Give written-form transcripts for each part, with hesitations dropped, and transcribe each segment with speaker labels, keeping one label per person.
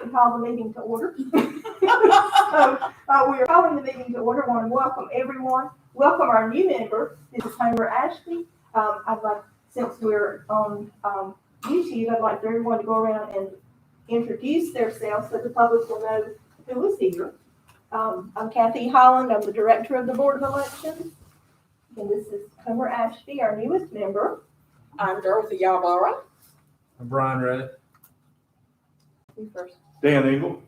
Speaker 1: to call the meeting to order. So, we are calling the meeting to order. I want to welcome everyone. Welcome our new member. This is Homer Ashby. I'd like, since we're on YouTube, I'd like for everyone to go around and introduce themselves so the public will know who is here. I'm Kathy Holland. I'm the director of the Board of Elections. And this is Homer Ashby, our newest member.
Speaker 2: I'm Dorothy Yarborough.
Speaker 3: I'm Brian Reddick.
Speaker 4: You first.
Speaker 5: Dan Eagle.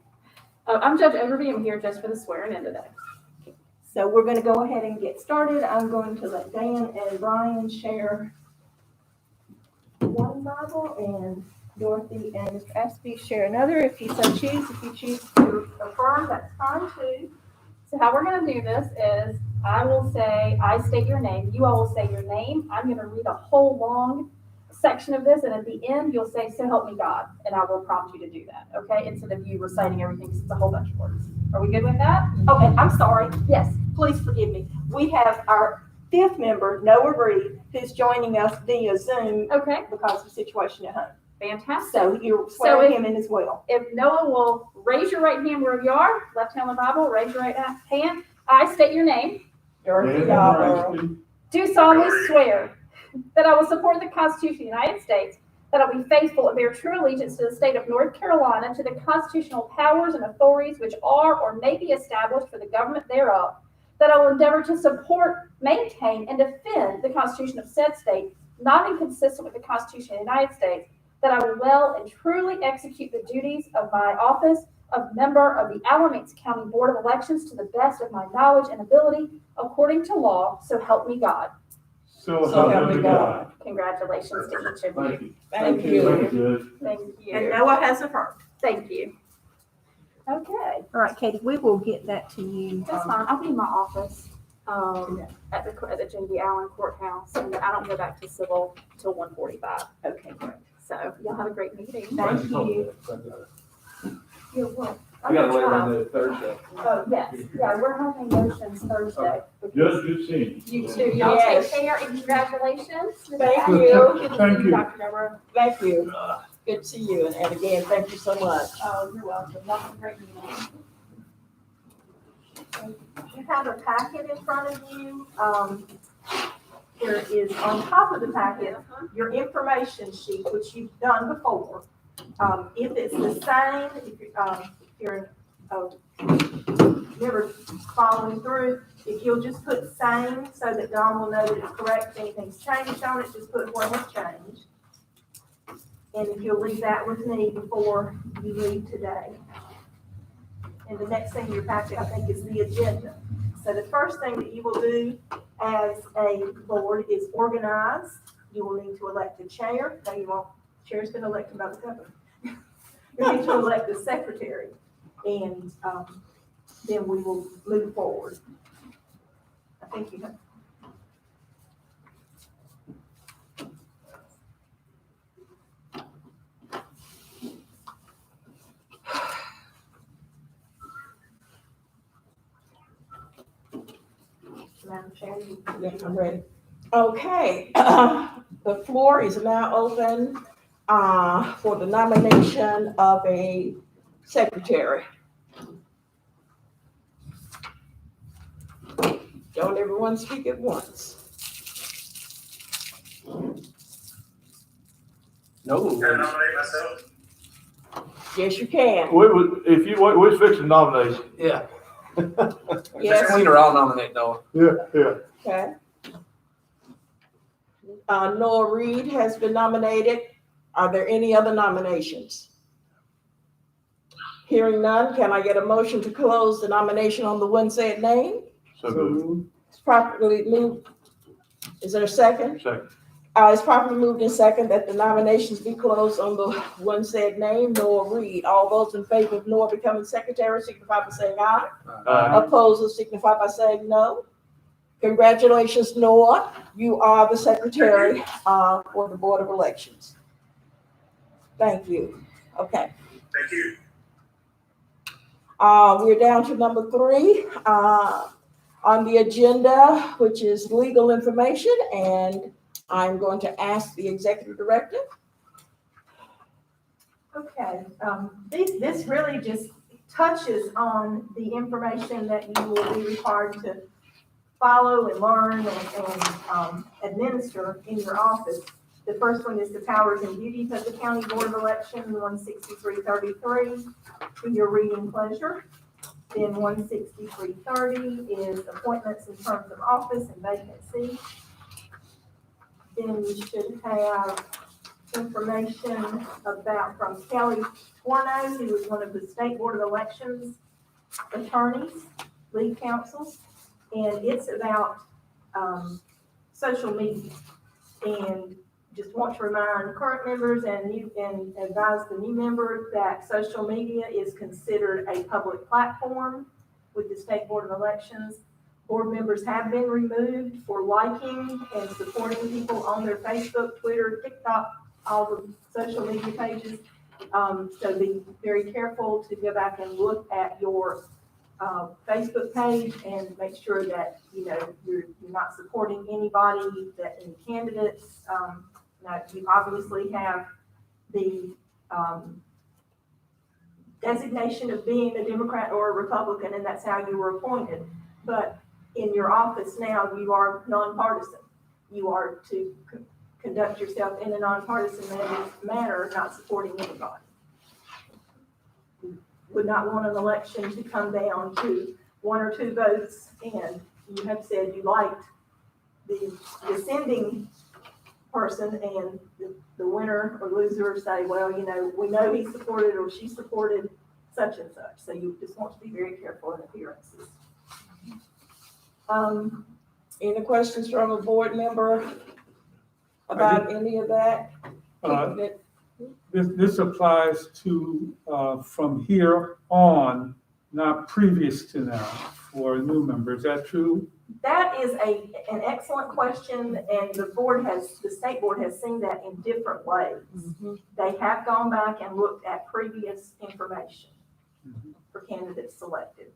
Speaker 4: I'm Judge Overby. I'm here just for the swearing in today.
Speaker 1: So we're going to go ahead and get started. I'm going to let Dan and Brian share one Bible, and Dorothy and Mr. Ashby share another if you so choose. If you choose to affirm, that's fine too.
Speaker 4: So how we're going to do this is I will say, I state your name. You all will say your name. I'm going to read a whole long section of this, and at the end, you'll say, "So help me God," and I will prompt you to do that, okay? Instead of you reciting everything, because it's a whole bunch of words. Are we good with that?
Speaker 1: Okay, I'm sorry.
Speaker 4: Yes.
Speaker 1: Please forgive me. We have our fifth member, Noah Reed, who's joining us via Zoom
Speaker 4: Okay.
Speaker 1: because of the situation at home.
Speaker 4: Fantastic.
Speaker 1: So you're swearing him in as well.
Speaker 4: If Noah will raise your right hand wherever you are, left hand on the Bible, raise your right hand. I state your name.
Speaker 2: Dorothy
Speaker 5: Dan
Speaker 2: Yarborough.
Speaker 5: Ashby.
Speaker 4: Do solemnly swear that I will support the Constitution of the United States, that I will be faithful and bear true allegiance to the state of North Carolina, to the constitutional powers and authorities which are or may be established for the government thereof, that I will endeavor to support, maintain, and defend the Constitution of said state, not inconsistent with the Constitution of the United States, that I will well and truly execute the duties of my office of member of the Alamance County Board of Elections to the best of my knowledge and ability, according to law, so help me God.
Speaker 5: So help me God.
Speaker 4: Congratulations to each of
Speaker 5: Thank
Speaker 4: you.
Speaker 5: you.
Speaker 2: Thank
Speaker 5: Thank
Speaker 2: you.
Speaker 5: you, Judge.
Speaker 4: Thank
Speaker 1: And
Speaker 4: you.
Speaker 1: Noah has affirmed.
Speaker 4: Thank you. Okay,
Speaker 1: All right, Katie, we will get that to you.
Speaker 4: that's fine. I'll be in my office at the Genevieve Allen Courthouse, and I don't go back to civil till 1:45.
Speaker 1: Okay, great.
Speaker 4: So y'all have a great meeting.
Speaker 1: Thank you.
Speaker 4: You're welcome.
Speaker 3: I gotta let her know Thursday.
Speaker 4: Oh, yes, yeah, we're having motions Thursday.
Speaker 5: Judge, good seeing you.
Speaker 4: You too. Y'all take
Speaker 2: Yes.
Speaker 4: care and congratulations.
Speaker 2: Thank you.
Speaker 4: Good to
Speaker 5: Thank
Speaker 4: see
Speaker 5: you.
Speaker 4: Dr. Deborah.
Speaker 2: Thank you. Good to see you. And again, thank you so much.
Speaker 4: Oh, you're welcome. Y'all have a great meeting.
Speaker 1: You have a packet in front of you. There is on top of the packet, your information sheet, which you've done before. If it's the same, if you're never following through, if you'll just put same so that Don will know that it's correct. If anything's changed on it, just put what has changed. And if you'll leave that with me before you leave today. And the next thing in your packet, I think, is the agenda. So the first thing that you will do as a board is organize. You will need to elect a chair. No, you won't. Chair's been elected by the governor. You need to elect a secretary, and then we will move forward. I think you have. Madam Chair,
Speaker 2: Yeah, I'm ready. Okay, the floor is now open for the nomination of a secretary. Don't everyone speak at once.
Speaker 3: No.
Speaker 6: Can I nominate myself?
Speaker 2: Yes, you can.
Speaker 5: We're fixing nomination.
Speaker 3: Yeah.
Speaker 2: Yes.
Speaker 3: Just cleaner, I'll nominate Noah.
Speaker 5: Yeah.
Speaker 2: Okay. Noah Reed has been nominated. Are there any other nominations? Hearing none, can I get a motion to close the nomination on the one said name?
Speaker 5: So moved.
Speaker 2: It's properly moved. Is there a second?
Speaker 5: Second.
Speaker 2: It's properly moved in second that the nominations be closed on the one said name, Noah Reed. All those in favor of Noah becoming secretary signify by saying aye. Opposers signify by saying no. Congratulations, Noah. You are the secretary for the Board of Elections. Thank you. Okay.
Speaker 6: Thank you.
Speaker 2: We're down to number 3 on the agenda, which is legal information, and I'm going to ask the executive director.
Speaker 1: Okay, this really just touches on the information that you will be required to follow and learn and administer in your office. The first one is the powers and duties of the County Board of Election, 16333, for your reading pleasure. Then 16330 is appointments in terms of office and vacancy. Then you should have information from Kelly Torno, who is one of the State Board of Elections attorneys, lead counsel, and it's about social media. And just want to remind current members and advise the new member that social media is considered a public platform with the State Board of Elections. Board members have been removed for liking and supporting people on their Facebook, Twitter, TikTok, all the social media pages. So be very careful to go back and look at your Facebook page and make sure that, you're not supporting anybody, any candidates. Now, you obviously have the designation of being a Democrat or a Republican, and that's how you were appointed. But in your office now, you are nonpartisan. You are to conduct yourself in a nonpartisan manner, not supporting anybody. You would not want an election to come down to 1 or 2 votes, and you have said you liked the ascending person, and the winner or loser say, well, we know he supported or she supported such and such. So you just want to be very careful in appearances.
Speaker 2: Any questions from a board member about any of that?
Speaker 6: This applies to, from here on, not previous to now, for a new member. Is that true?
Speaker 1: That is an excellent question, and the state board has seen that in different ways. They have gone back and looked at previous information for candidates selected.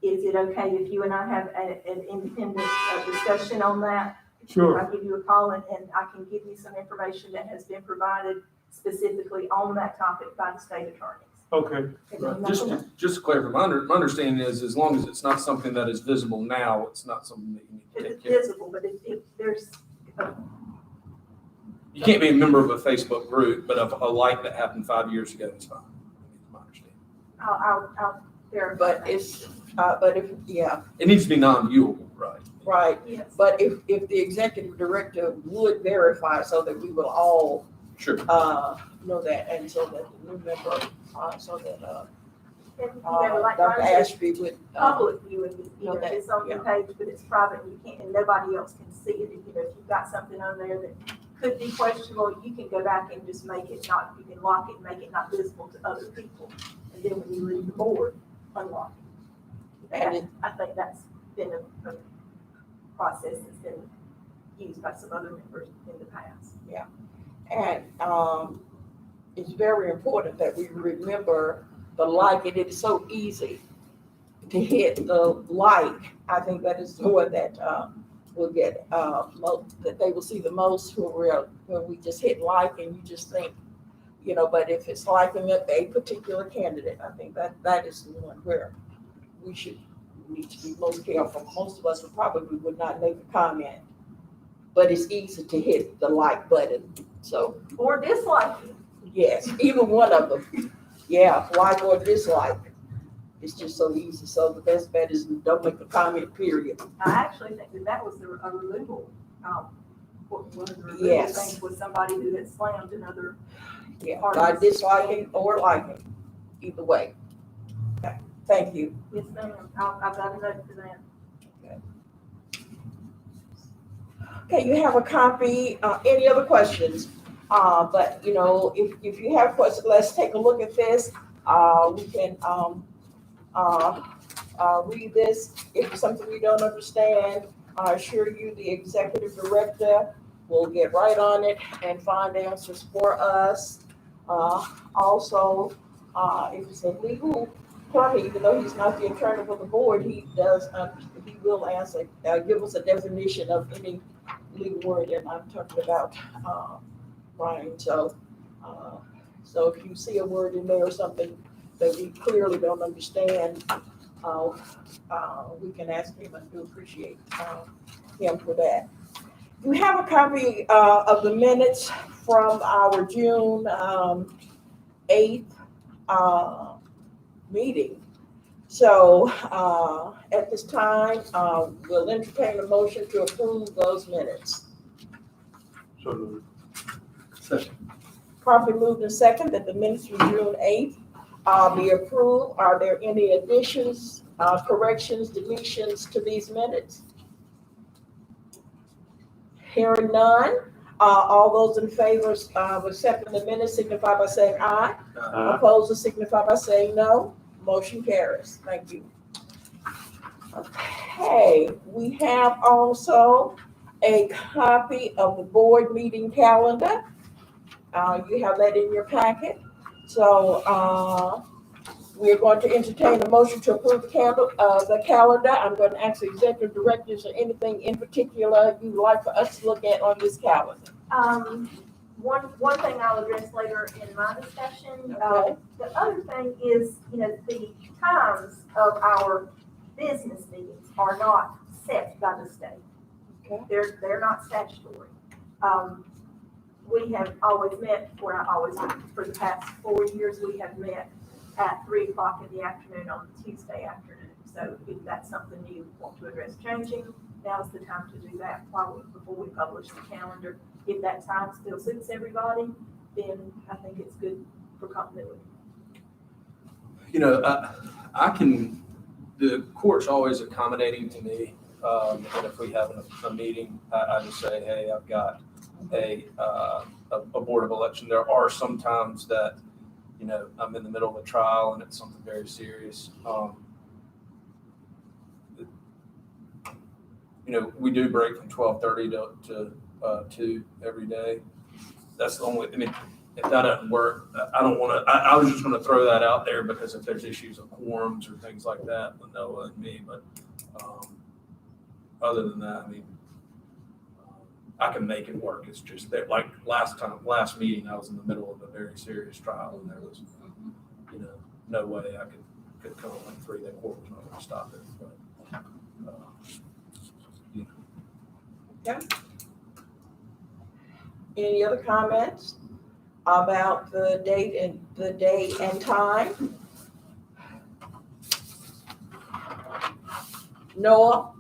Speaker 1: Is it okay if you and I have an independent discussion on that?
Speaker 6: Sure.
Speaker 1: I'll give you a call and I can give you some information that has been provided specifically on that topic by the state attorneys.
Speaker 6: Okay.
Speaker 3: Right. Just to clarify, my understanding is as long as it's not something that is visible now, it's not something that you need to
Speaker 1: It's
Speaker 3: take care of.
Speaker 1: visible, but if there's,
Speaker 3: You can't be a member of a Facebook group, but of a like that happened 5 years ago is fine. That's my understanding.
Speaker 1: I'll verify.
Speaker 2: But
Speaker 3: It needs to be non-viewable, right?
Speaker 2: right.
Speaker 1: Yes.
Speaker 2: But if the executive director would verify so that we will all
Speaker 3: Sure.
Speaker 2: know that, and so that the new member, so that
Speaker 1: Like
Speaker 2: Dr.
Speaker 1: Ron said,
Speaker 2: Ashby would.
Speaker 1: public viewing,
Speaker 2: know that,
Speaker 1: it's on your page, but it's private, and you can't, and nobody else can see it. If you've got something on there that could be questionable, you can go back and just make it not, you can lock it, and make it not visible to other people. And then when you leave the board, unlock it.
Speaker 2: And
Speaker 1: I think that's been a process that's been used by some other members in the past.
Speaker 2: And it's very important that we remember the like, and it is so easy to hit the like. I think that is the one that will get that they will see the most when we just hit like and you just think, but if it's liking a particular candidate, I think that is the one where we need to be most careful. Most of us would not make a comment, but it's easy to hit the like button. So,
Speaker 1: Or dislike it.
Speaker 2: yes, either one of them. Yeah, like or dislike. It's just so easy. So the best bet is don't make a comment, period.
Speaker 1: I actually think that was a removal. One of the removal
Speaker 2: Yes.
Speaker 1: things was somebody who had slammed another.
Speaker 2: Yeah, by disliking or liking, either way. Okay, thank you.
Speaker 1: Yes, ma'am. I've got a note for that.
Speaker 2: Okay, you have a copy. Any other questions? But if you have questions, let's take a look at this. We can read this. If it's something we don't understand, I assure you the executive director will get right on it and find answers for us. Also, if it's a legal attorney, even though he's not the attorney for the board, he will answer, give us a definition of any legal word, and I'm talking about Brian. So So if you see a word in there or something that we clearly don't understand, we can ask him, and do appreciate him for that. We have a copy of the minutes from our June 8th meeting. So at this time, we'll entertain a motion to approve those minutes.
Speaker 5: So moved.
Speaker 3: Second.
Speaker 2: Properly moved and second that the minutes from June 8th be approved. Are there any additions, corrections, deletions to these minutes? Hearing none, all those in favor of accepting the minutes signify by saying aye. Opposed, signify by saying no. Motion carries. Thank you. Okay, we have also a copy of the board meeting calendar. You have that in your packet. So we're going to entertain a motion to approve the calendar. I'm going to ask the executive director, is there anything in particular you'd like for us to look at on this calendar?
Speaker 1: One thing I'll address later in my discussion.
Speaker 2: Okay.
Speaker 1: The other thing is, the times of our business meetings are not set by the state.
Speaker 2: Okay.
Speaker 1: They're not statutory. We have always met, for the past 4 years, we have met at 3:00 in the afternoon on Tuesday afternoon. So if that's something you want to address changing, now's the time to do that before we publish the calendar. If that time still suits everybody, then I think it's good for continuity.
Speaker 3: The court's always accommodating to me. And if we have a meeting, I just say, hey, I've got a board of election. There are some times that, I'm in the middle of a trial and it's something very serious. We do break from 12:30 to 2 every day. That's the only, if that doesn't work, I don't want to, I was just going to throw that out there because if there's issues of quorums or things like that, then no, it wasn't me. But other than that, I can make it work. It's just that, like last meeting, I was in the middle of a very serious trial and there was, no way I could come at 3. That court was not going to stop it. But,
Speaker 2: Any other comments about the date and time? Noah?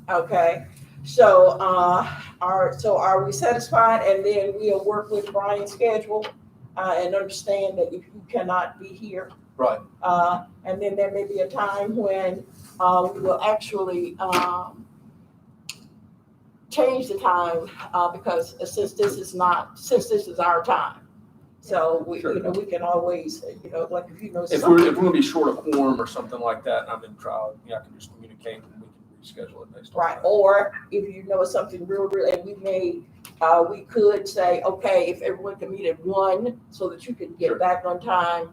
Speaker 2: Okay, so are we satisfied? And then we'll work with Brian's schedule and understand that if you cannot be here.
Speaker 3: right.
Speaker 2: And then there may be a time when we will actually change the time because since this is our time. So we,
Speaker 3: Sure.
Speaker 2: we can always, like if
Speaker 3: If we're
Speaker 2: something.
Speaker 3: going to be short of quorum or something like that, and I'm in trial, I can just communicate and we can reschedule it based on
Speaker 2: Right,
Speaker 3: that.
Speaker 2: or if something real, and we could say, okay, if everyone can meet at 1 so that you can get
Speaker 3: Sure.
Speaker 2: back on time.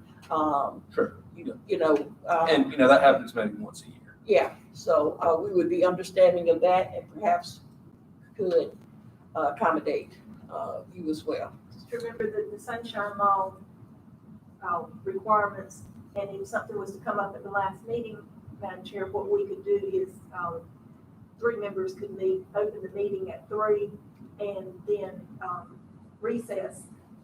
Speaker 3: Sure.
Speaker 2: And,
Speaker 3: that happens maybe once a year.
Speaker 2: yeah, so we would be understanding of that and perhaps could accommodate you as well.
Speaker 1: Just remember that the sunshine law requirements, and if something was to come up at the last meeting, Madam Chair, what we could do is 3 members could open the meeting at 3 and then recess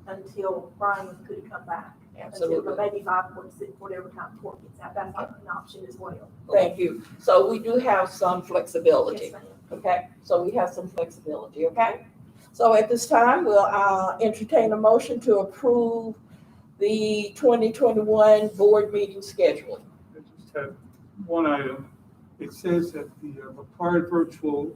Speaker 1: until Brian could come back.
Speaker 2: Absolutely.
Speaker 1: Until maybe 5:46, whatever time court gets out. That's an option as well.
Speaker 2: Thank you. So we do have some flexibility.
Speaker 1: Yes, ma'am.
Speaker 2: Okay, so we have some flexibility, okay? So at this time, we'll entertain a motion to approve the 2021 board meeting schedule.
Speaker 6: I just have one item. It says that the required virtual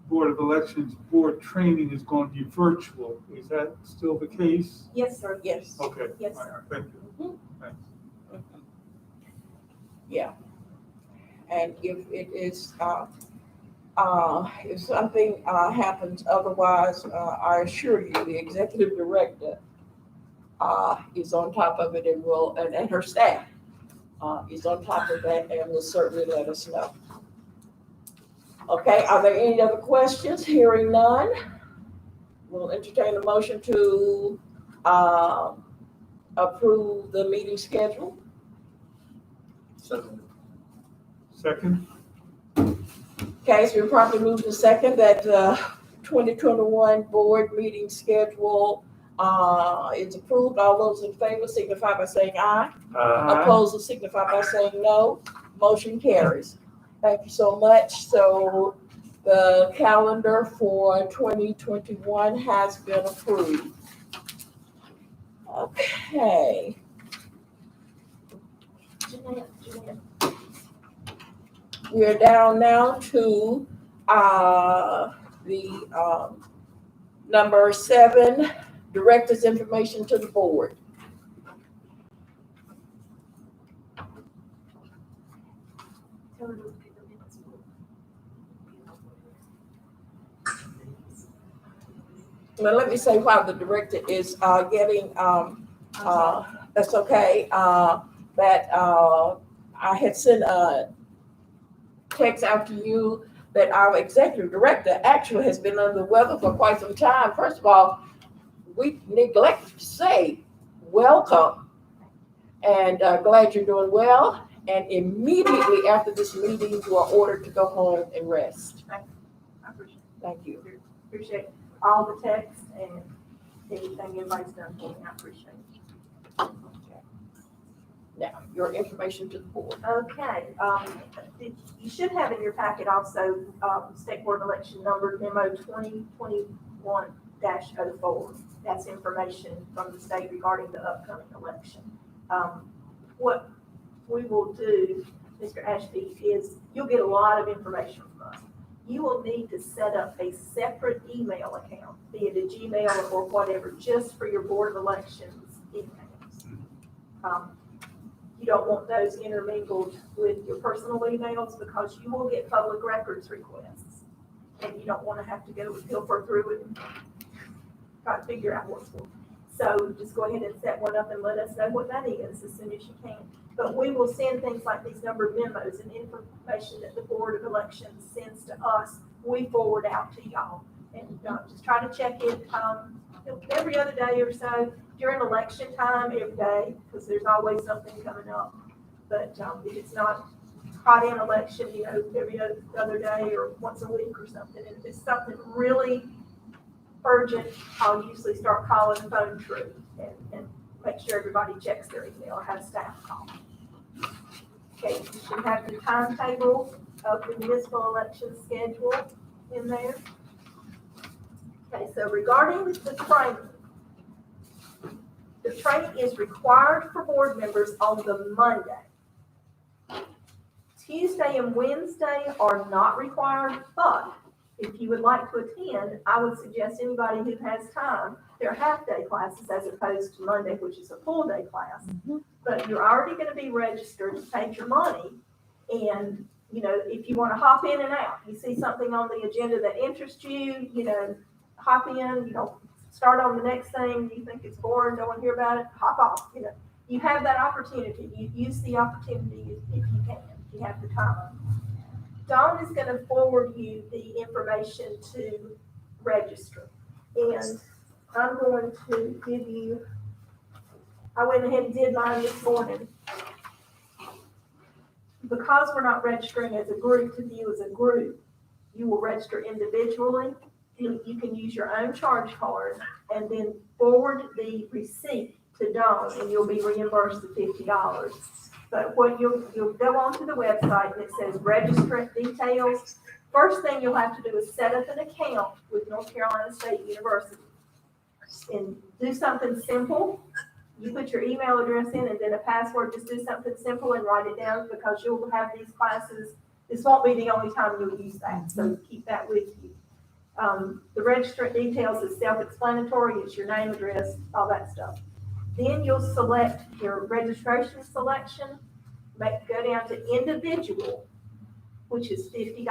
Speaker 6: Board of Elections board training is going to be virtual. Is that still the case?
Speaker 1: Yes, sir.
Speaker 2: Yes.
Speaker 6: Okay.
Speaker 1: Yes,
Speaker 6: all right, Thank you. Thanks.
Speaker 2: Yeah. And if it is, if something happens otherwise, I assure you, the executive director is on top of it and and her staff is on top of that and will certainly let us know. Okay, are there any other questions? Hearing none, we'll entertain a motion to, approve the meeting schedule.
Speaker 3: So,
Speaker 6: Second?
Speaker 2: Okay, it's been properly moved to second that the 2021 board meeting schedule is approved. All those in favor signify by saying aye. Opposed will signify by saying no. Motion carries. Thank you so much. So the calendar for 2021 has been approved. Okay.
Speaker 1: Jeanette,
Speaker 2: We are down now to the number 7, director's information to the board.
Speaker 1: tell her to look at the minutes.
Speaker 2: Well, let me say while the director is getting, that's okay, that I had sent a text out to you that our executive director actually has been under the weather for quite some time. First of all, we neglected to say welcome and glad you're doing well. And immediately after this meeting, you are ordered to go home and rest.
Speaker 1: I appreciate
Speaker 2: Thank you.
Speaker 1: Appreciate all the texts and anything everybody's done for me. I appreciate it.
Speaker 2: Now, your information to the board.
Speaker 1: Okay, you should have in your packet also, State Board Election Number Memo 2021-04. That's information from the state regarding the upcoming election. What we will do, Mr. Ashby, is you'll get a lot of information from us. You will need to set up a separate email account, be it a Gmail or whatever, just for your Board of Elections emails. You don't want those intermingled with your personal emails because you will get public records requests. And you don't want to have to go and pilfer through it and try to figure out what's what. So just go ahead and set one up and let us know what that is as soon as you can. But we will send things like these numbered memos and information that the Board of Elections sends to us, we forward out to y'all. And just try to check it every other day or so during election time, every day, because there's always something coming up. But if it's not hot in election, every other day or once a week or something. And if it's something really urgent, I'll usually start calling the phone tree and make sure everybody checks their email or have staff call. Okay, you should have the timetable of the municipal election schedule in there. Okay, so regarding the training, the training is required for board members on the Monday. Tuesday and Wednesday are not required, but if you would like to attend, I would suggest anybody who has time, they're half-day classes as opposed to Monday, which is a full-day class. But you're already going to be registered, you paid your money, and, if you want to hop in and out, you see something on the agenda that interests you, hop in, start on the next thing, you think it's boring, don't want to hear about it, hop off, You have that opportunity, you use the opportunity if you can, if you have the time. Dawn is going to forward you the information to register. And I'm going to give you, I went ahead and did mine this morning. Because we're not registering as a group to view as a group, you will register individually. You can use your own charge card and then forward the receipt to Dawn and you'll be reimbursed the $50. But what you'll go onto the website and it says registrant details. First thing you'll have to do is set up an account with North Carolina State University and do something simple. You put your email address in and then a password, just do something simple and write it down because you'll have these classes. This won't be the only time you'll use that, so keep that with you. The registrant details is self-explanatory. It's your name, address, all that stuff. Then you'll select your registration selection, go down to individual, which is $50.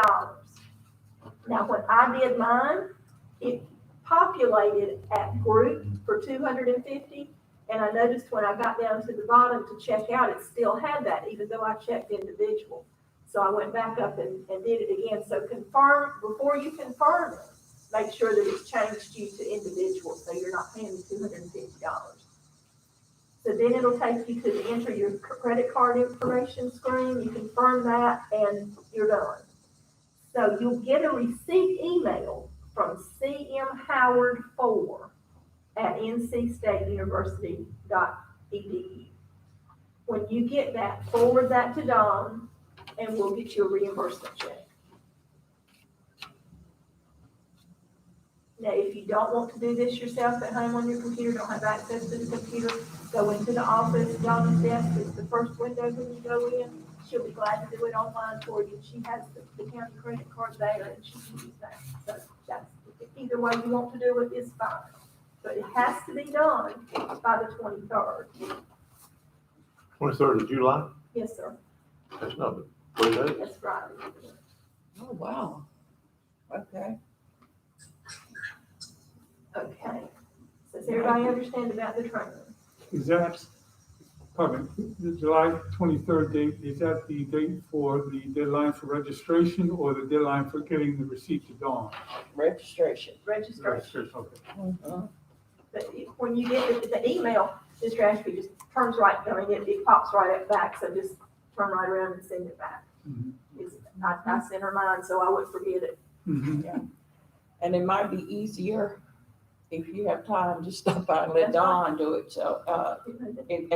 Speaker 1: Now, when I did mine, it populated at group for $250, and I noticed when I got down to the bottom to check out, it still had that, even though I checked individual. So I went back up and did it again. So confirm, before you confirm it, make sure that it's changed you to individual, so you're not paying the $250. So then it'll take you to enter your credit card information screen, you confirm that, and you're done. So you'll get a receipt email from cmhoward4@ncstateuniversity.edu. When you get that, forward that to Dawn, and we'll get you a reimbursement check. Now, if you don't want to do this yourself at home on your computer, don't have access to the computer, go into the office, Dawn's desk is the first window when you go in. She'll be glad to do it online for you. She has the county credit card there, and she can use that. So that's, either way you want to do it is fine. But it has to be done by the 23rd.
Speaker 5: 23rd of July?
Speaker 1: Yes, sir.
Speaker 5: That's not, what is that?
Speaker 1: That's right.
Speaker 2: Oh, wow. Okay.
Speaker 1: Okay. So does everybody understand about the training?
Speaker 6: Is that, pardon me, the July 23rd date, is that the date for the deadline for registration or the deadline for getting the receipt to Dawn?
Speaker 2: Registration.
Speaker 1: Registration.
Speaker 6: Okay.
Speaker 2: Mhm.
Speaker 1: But when you get the email, Mr. Ashby just turns right, I mean, it pops right up back, so just turn right around and send it back.
Speaker 6: Mhm.
Speaker 1: I sent her mine, so I wouldn't forget it.
Speaker 6: Mhm.
Speaker 2: And it might be easier if you have time to stop by and let
Speaker 1: That's right.
Speaker 2: Dawn do it, so, at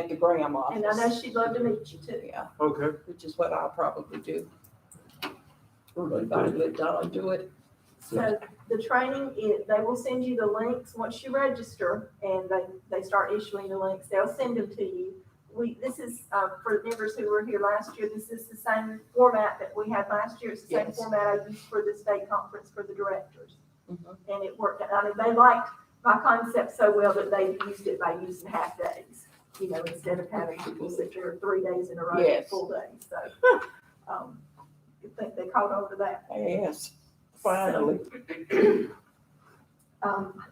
Speaker 2: the Graham office.
Speaker 1: And I know she'd love to meet you too.
Speaker 2: Yeah,
Speaker 6: Okay,
Speaker 2: which is what I'll probably do. Everybody let Dawn do it.
Speaker 1: So the training, they will send you the links once you register, and they start issuing the links. They'll send them to you. This is, for the members who were here last year, this is the same format that we had last year. It's the same
Speaker 2: Yes.
Speaker 1: format I used for the state conference for the directors.
Speaker 2: Mhm.
Speaker 1: And it worked. I mean, they liked my concept so well that they used it by using half days, instead of having people sit there 3 days in a row,
Speaker 2: Yes.
Speaker 1: full days. So, I think they caught on to that.
Speaker 2: Yes, finally.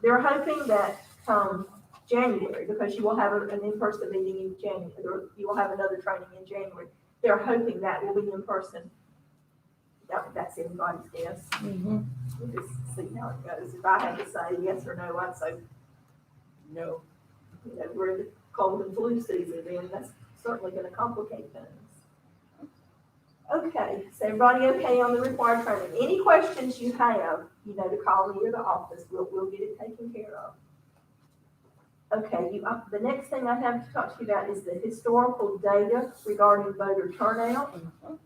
Speaker 1: They're hoping that come January, because you will have an in-person meeting in January, or you will have another training in January. They're hoping that will be in person. That's anybody's guess.
Speaker 2: Mhm.
Speaker 1: We'll just see how it goes. If I had to say yes or no, I'd say,
Speaker 2: No.
Speaker 1: we're in the cold and flu season, and that's certainly gonna complicate things. Okay, so everybody okay on the required training? Any questions you have, to call me or the office, we'll get it taken care of. Okay, the next thing I have to talk to you about is the historical data regarding voter turnout.
Speaker 2: Mhm.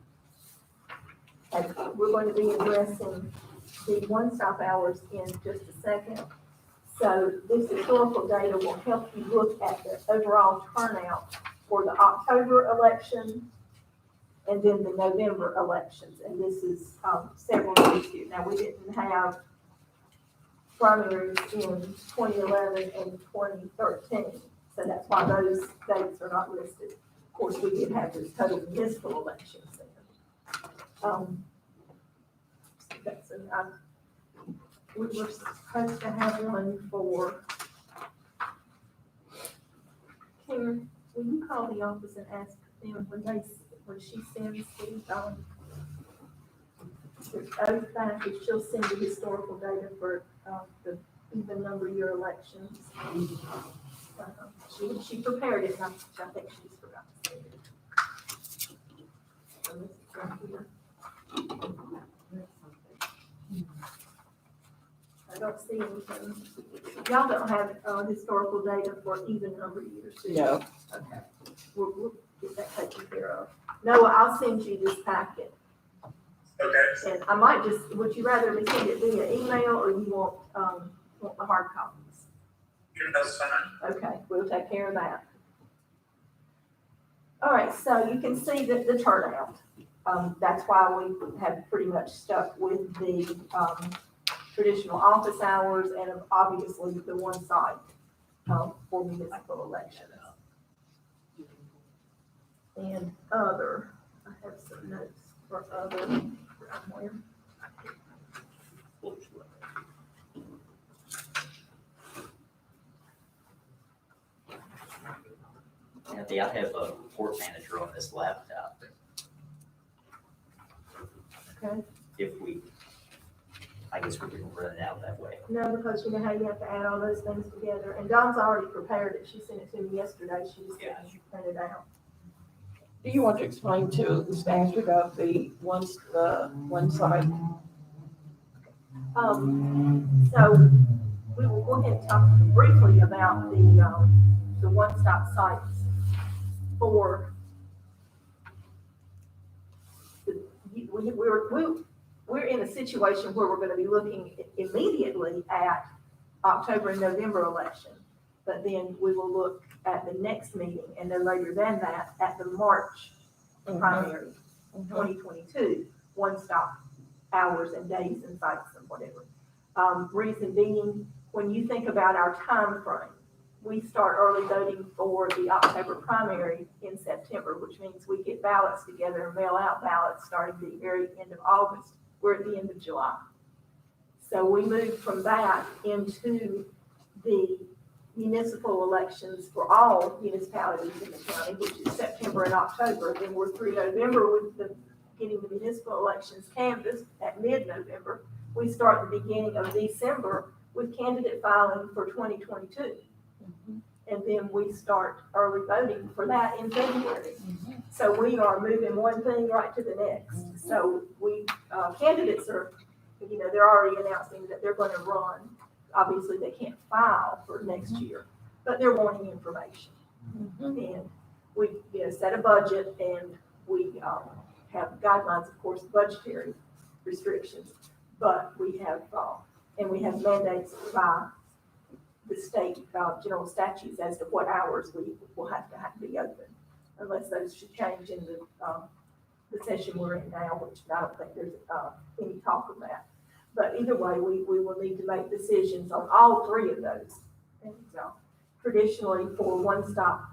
Speaker 1: And we're going to be addressing the one-stop hours in just a second. So this historical data will help you look at the overall turnout for the October election and then the November elections. And this is several years here. Now, we didn't have primaries in 2011 and 2013, so that's why those dates are not listed. Of course, we did have the total municipal elections then. We were supposed to have one for, Karen, will you call the office and ask them when she sends the oath back, if she'll send the historical data for, the even number year elections? She prepared it, and I think she just forgot to send it. So this is right here. I don't see anything. Y'all don't have, historical data for even number years, do you?
Speaker 2: No.
Speaker 1: Okay, we'll get that taken care of. Noah, I'll send you this packet.
Speaker 7: Okay.
Speaker 1: And I might would you rather me send it via email, or you want the hard copies?
Speaker 7: That's fine.
Speaker 1: Okay, we'll take care of that. All right, so you can see that the turnout. That's why we have pretty much stuck with the, traditional office hours and obviously the one site, for municipal elections. And other, I have some notes for other, somewhere.
Speaker 8: Anthony, I have a report manager on this laptop.
Speaker 1: Okay.
Speaker 8: If we I guess we can run it out that way.
Speaker 1: No, because you know how you have to add all those things together, and Dawn's already prepared it, she sent it to me yesterday, she just didn't print it out.
Speaker 2: Do you want to explain to the staff about the one site?
Speaker 1: So we will go ahead and talk briefly about the one-stop sites for we're in a situation where we're gonna be looking immediately at October and November election. But then we will look at the next meeting and no later than that at the March primary, 2022, one-stop hours and days and sites and whatever. Reason being, when you think about our time frame, we start early voting for the October primary in September, which means we get ballots together and mail out ballots starting the very end of August. We're at the end of July. So we move from that into the municipal elections for all municipalities in the county, which is September and October. Then we're through November with getting the municipal elections canvassed at mid-November. We start the beginning of December with candidate filing for 2022. And then we start early voting for that in February. So we are moving one thing right to the next. So candidates are, they're already announcing that they're going to run. Obviously, they can't file for next year, but they're wanting information. And we, set a budget, and we have guidelines, of course, budgetary restrictions, but we have mandates by the state general statutes as to what hours we will have to be open, unless those should change in the session we're in now, which I don't think there's any talk of that. But either way, we will need to make decisions on all three of those. And traditionally, for one-stop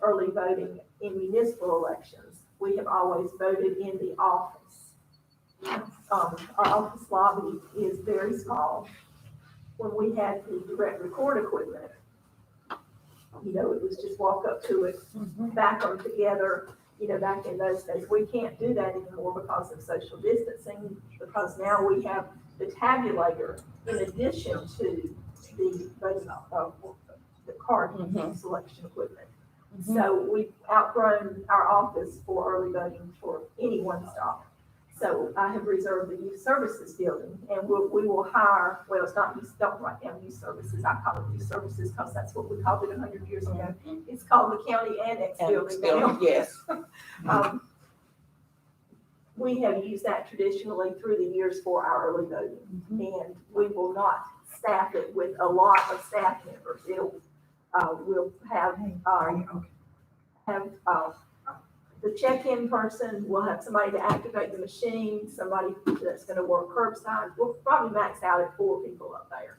Speaker 1: early voting in municipal elections, we have always voted in the office. Our office lobby is very small. When we had the direct record equipment, it was just walk up to it, back them together, back in those days. We can't do that anymore because of social distancing, because now we have the tabulator in addition to the card selection equipment. So we've outgrown our office for early voting for any one stop. So I have reserved the youth services building, and we will hire, well, it's not youth, don't write down youth services, I call it youth services because that's what we called it 100 years ago. It's called the county annex building now.
Speaker 2: Yes.
Speaker 1: We have used that traditionally through the years for our early voting, and we will not staff it with a lot of staff members. We'll have the check-in person, we'll have somebody to activate the machine, somebody that's gonna work curbside. We'll probably max out at 4 people up there,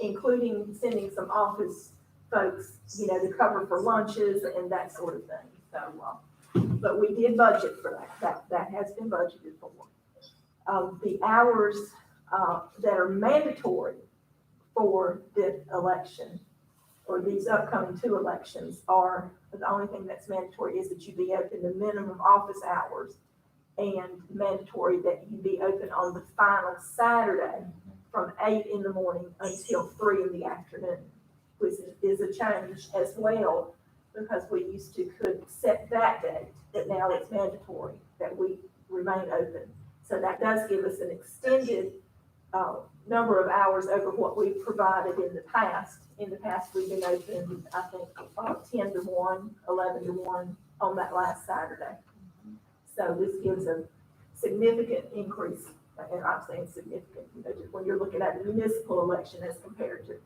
Speaker 1: including sending some office folks, to cover for lunches and that sort of thing. So, but we did budget for that. That has been budgeted for. The hours that are mandatory for the election or these upcoming 2 elections are, the only thing that's mandatory is that you be open the minimum office hours, and mandatory that you be open on the final Saturday from 8 in the morning until 3 in the afternoon, which is a change as well, because we used to could set that date, that now it's mandatory that we remain open. So that does give us an extended number of hours over what we've provided in the past. In the past, we've been open, I think, 10 to 1, 11 to 1 on that last Saturday. So this gives a significant increase, and I'm saying significant, when you're looking at a municipal election as compared to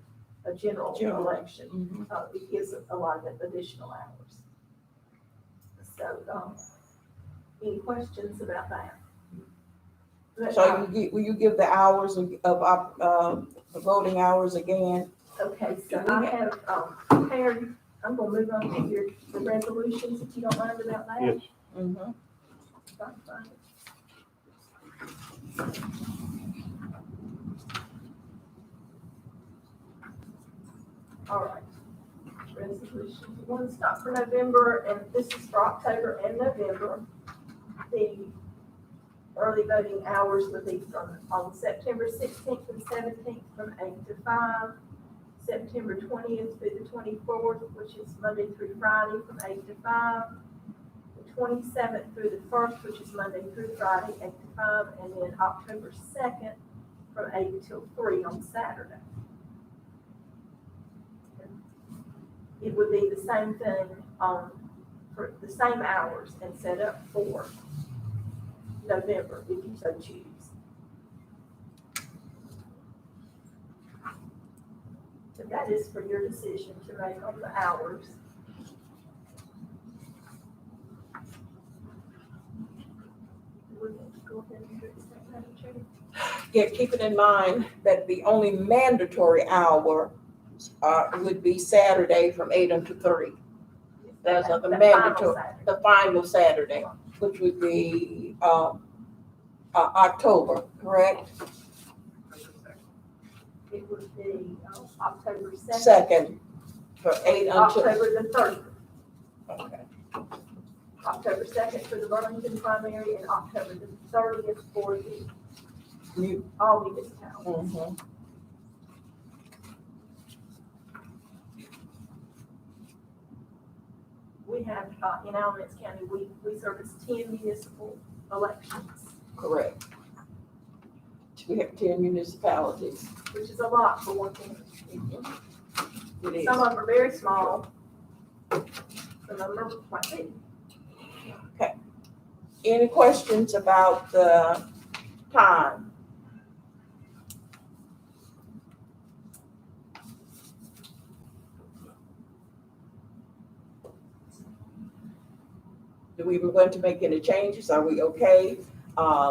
Speaker 1: a general election, it gives a lot of additional hours. So, any questions about that?
Speaker 2: So will you give the hours of the voting hours again?
Speaker 1: Okay, so I have prepared, I'm gonna move on to the resolutions, if you don't mind about that.
Speaker 5: Yes.
Speaker 1: If I can find it. All right. Resolution, one stop for November, and this is for October and November. The Early voting hours would be on September 16th and 17th from 8 to 5. September 20th through the 24th, which is Monday through Friday from 8 to 5. The 27th through the 1st, which is Monday through Friday, 8 to 5. And then October 2nd from 8 till 3 on Saturday. It would be the same thing for the same hours and set up for November, if you so choose. So that is for your decision to make on the hours. We're going to go ahead and do this thing, Madam Chair.
Speaker 2: Yeah, keep it in mind that the only mandatory hour would be Saturday from 8 until 3. Those are the
Speaker 1: final
Speaker 2: mandatory,
Speaker 1: Saturday.
Speaker 2: the final Saturday, which would be October, correct?
Speaker 1: It would be October 2nd.
Speaker 2: Second, for 8 until,
Speaker 1: October the 3rd.
Speaker 2: okay.
Speaker 1: October 2nd for the Burlington primary and October the 30th for the all municipalities.
Speaker 2: Mhm.
Speaker 1: We have, in Alamance County, we service 10 municipal elections,
Speaker 2: Correct. We have 10 municipalities.
Speaker 1: which is a lot for one county.
Speaker 2: It is.
Speaker 1: Some of them are very small. Some of them are quite big.
Speaker 2: Any questions about the time? Do we even want to make any changes? Are we okay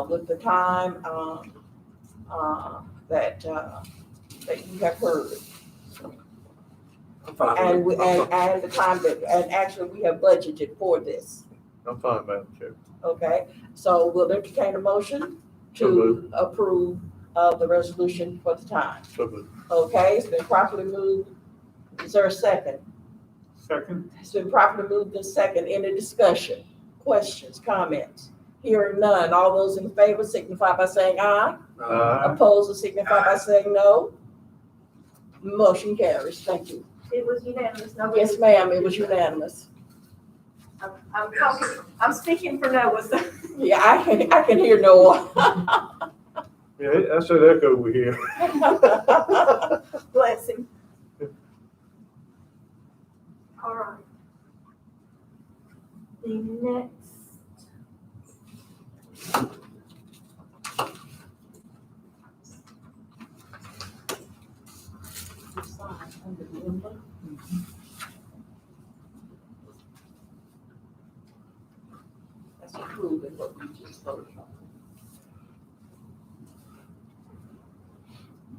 Speaker 2: with the time that you have heard?
Speaker 5: I'm fine.
Speaker 2: And
Speaker 5: with
Speaker 2: we,
Speaker 5: it.
Speaker 2: and the time that, and actually we have budgeted for this,
Speaker 5: I'm fine, Madam Chair.
Speaker 2: okay? So we'll entertain a motion
Speaker 5: So
Speaker 2: to
Speaker 5: moved.
Speaker 2: approve the resolution for the time.
Speaker 5: So moved.
Speaker 2: Okay, it's been properly moved. Is there a second?
Speaker 6: Second,
Speaker 2: It's been properly moved and second. Any discussion, questions, comments? Hearing none. All those in favor signify by saying aye.
Speaker 5: Aye.
Speaker 2: Opposed, will signify by saying no. Motion carries. Thank you.
Speaker 1: It was unanimous. Nobody-
Speaker 2: Yes, ma'am, it was unanimous.
Speaker 1: I'm talking, I'm speaking for Noah, so.
Speaker 2: Yeah, I can hear Noah.
Speaker 5: Yeah, I said echo over here.
Speaker 1: Bless him. All right. The next.
Speaker 2: That's approving what we just voted on.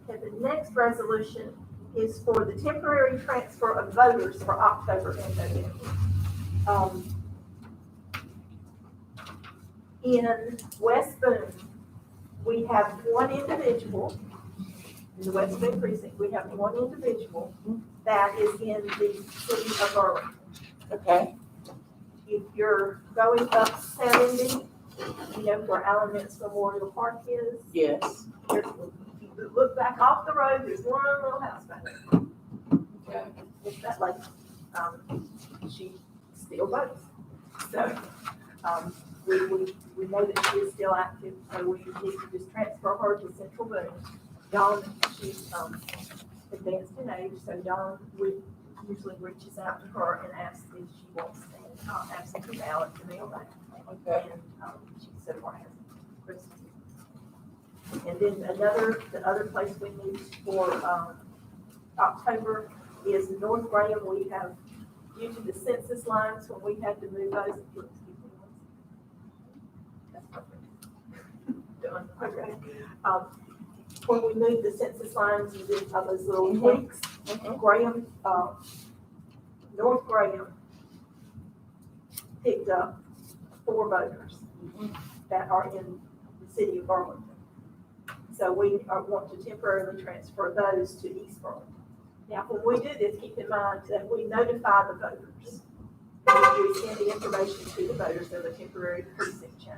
Speaker 1: Okay, the next resolution is for the temporary transfer of voters for October and November. In West Boone, we have one individual, in the West Boone precinct, we have one individual that is in the city of Burlington.
Speaker 2: Okay,
Speaker 1: If you're going up 70, you know where Alamance Memorial Park is,
Speaker 2: yes.
Speaker 1: there's, if you look back off the road, there's one little house back there.
Speaker 2: Okay.
Speaker 1: It's that lady, she still votes. So, we know that she is still active, so we need to just transfer her to Central Boone. Dawn, she's, advanced in age, so Dawn usually reaches out to her and asks if she wants an absentee ballot to mail back.
Speaker 2: Okay.
Speaker 1: And, she so far hasn't. And then the other place we need for, October is North Graham. We have, due to the census lines, when we had to move those. That's perfect. Done, okay. When we moved the census lines, we did all those little tweaks. Graham, North Graham picked up 4 voters that are in the city of Burlington. So we want to temporarily transfer those to East Burlington. Now, when we do this, keep in mind that we notify the voters. We send the information to the voters of a temporary precinct change.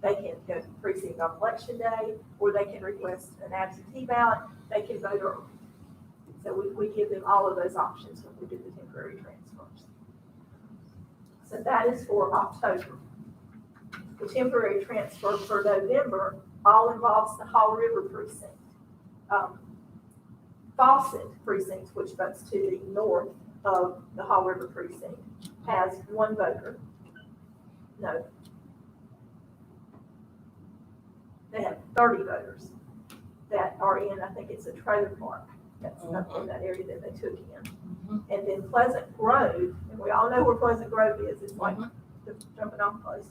Speaker 1: They can go to precinct on election day, or they can request an absentee ballot, they can vote early. So we give them all of those options when we do the temporary transfers. So that is for October. The temporary transfer for November all involves the Hall River precinct. Fawcett precinct, which votes to the north of the Hall River precinct, has one voter. No. They have 30 voters that are in, I think it's a trailer park. That's up in that area that they took in. And then Pleasant Grove, and we all know where Pleasant Grove is, it's like the jumping off place.